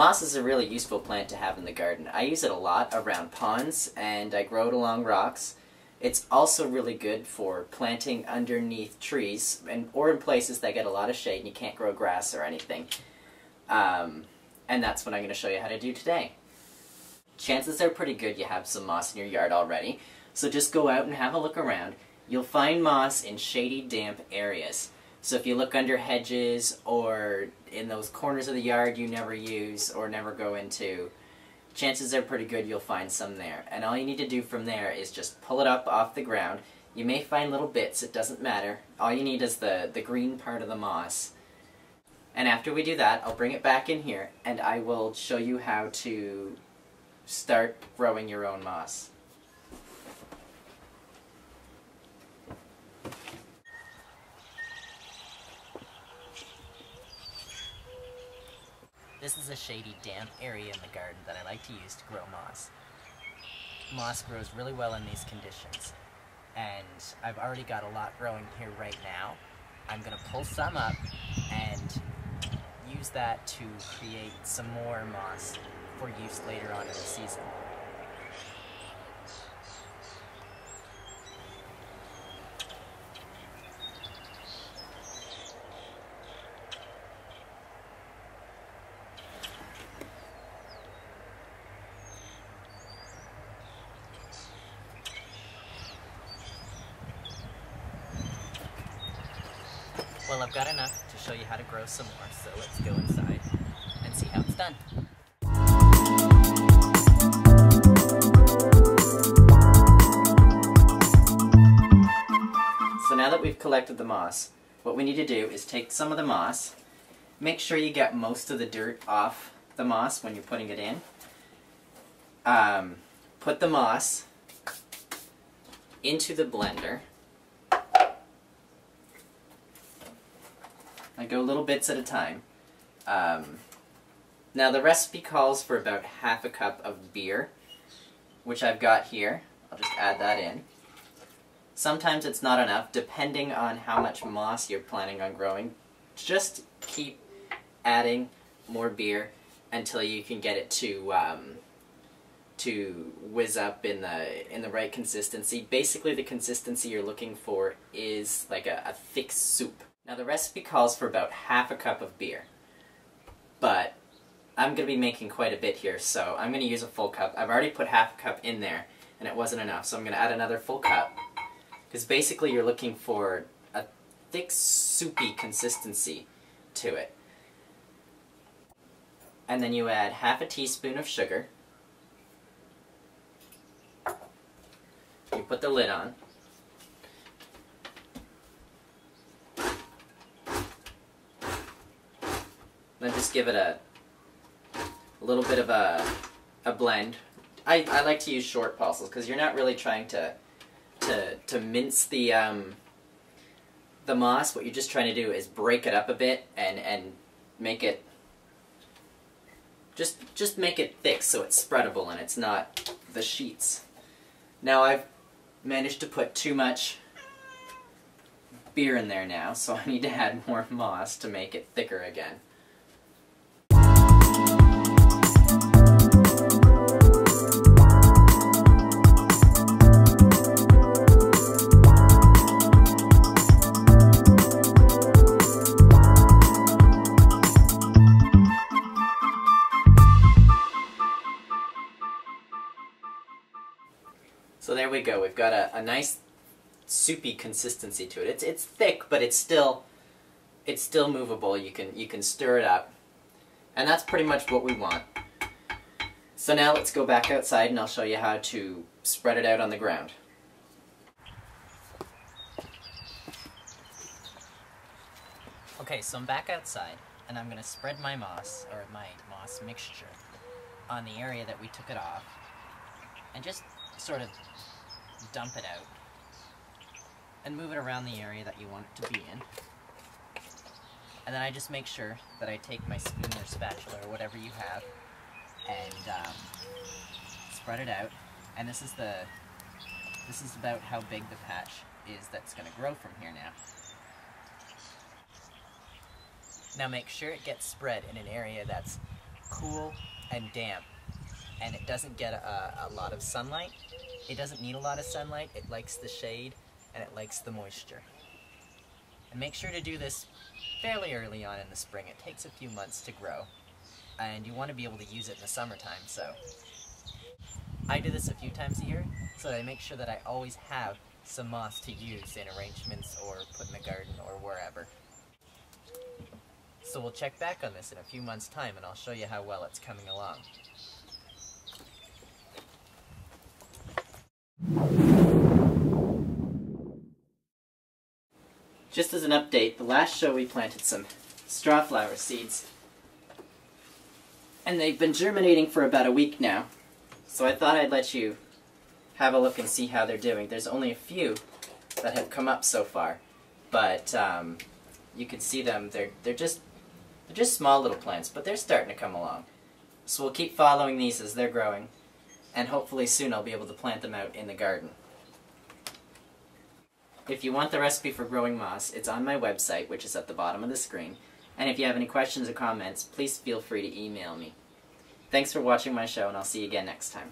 Moss is a really useful plant to have in the garden. I use it a lot around ponds, and I grow it along rocks. It's also really good for planting underneath trees, or in places that get a lot of shade and you can't grow grass or anything. And that's what I'm going to show you how to do today. Chances are pretty good you have some moss in your yard already, so just go out and have a look around. You'll find moss in shady, damp areas. So if you look under hedges or in those corners of the yard you never use or never go into, chances are pretty good you'll find some there. And all you need to do from there is just pull it up off the ground. You may find little bits, it doesn't matter. All you need is the green part of the moss. And after we do that, I'll bring it back in here and I will show you how to start growing your own moss. This is a shady, damp area in the garden that I like to use to grow moss. Moss grows really well in these conditions, and I've already got a lot growing here right now. I'm going to pull some up and use that to create some more moss for use later on in the season. Well, I've got enough to show you how to grow some more, so let's go inside and see how it's done. So now that we've collected the moss, what we need to do is take some of the moss, make sure you get most of the dirt off the moss when you're putting it in. Put the moss into the blender. I go little bits at a time. Now the recipe calls for about half a cup of beer, which I've got here. I'll just add that in. Sometimes it's not enough, depending on how much moss you're planning on growing. Just keep adding more beer until you can get it to whiz up in the right consistency. Basically, the consistency you're looking for is like a thick soup. Now the recipe calls for about half a cup of beer, but I'm going to be making quite a bit here, so I'm going to use a full cup. I've already put half a cup in there, and it wasn't enough, so I'm going to add another full cup, because basically you're looking for a thick, soupy consistency to it. And then you add half a teaspoon of sugar. You put the lid on. Then just give it a little bit of a blend. I like to use short pulses because you're not really trying to mince the moss. What you're just trying to do is break it up a bit and make it just make it thick so it's spreadable and it's not the sheets. Now I've managed to put too much beer in there now, so I need to add more moss to make it thicker again. So there we go, we've got a nice soupy consistency to it. It's thick, but it's still movable. You can stir it up. And that's pretty much what we want. So now let's go back outside and I'll show you how to spread it out on the ground. Okay, so I'm back outside and I'm going to spread my moss, or my moss mixture, on the area that we took it off and just sort of dump it out and move it around the area that you want it to be in. And then I just make sure that I take my spoon or spatula or whatever you have and spread it out. And this is about how big the patch is that's going to grow from here now. Now make sure it gets spread in an area that's cool and damp, and it doesn't get a lot of sunlight. It doesn't need a lot of sunlight. It likes the shade and it likes the moisture. And make sure to do this fairly early on in the spring. It takes a few months to grow, and you want to be able to use it in the summertime. So I do this a few times a year so that I make sure that I always have some moss to use in arrangements or put in the garden or wherever. So we'll check back on this in a few months' time and I'll show you how well it's coming along. Just as an update, the last show we planted some strawflower seeds, and they've been germinating for about a week now. So I thought I'd let you have a look and see how they're doing. There's only a few that have come up so far, but you can see them. They're just small little plants, but they're starting to come along. So we'll keep following these as they're growing, and hopefully soon I'll be able to plant them out in the garden. If you want the recipe for growing moss, it's on my website, which is at the bottom of the screen. And if you have any questions or comments, please feel free to email me. Thanks for watching my show, and I'll see you again next time.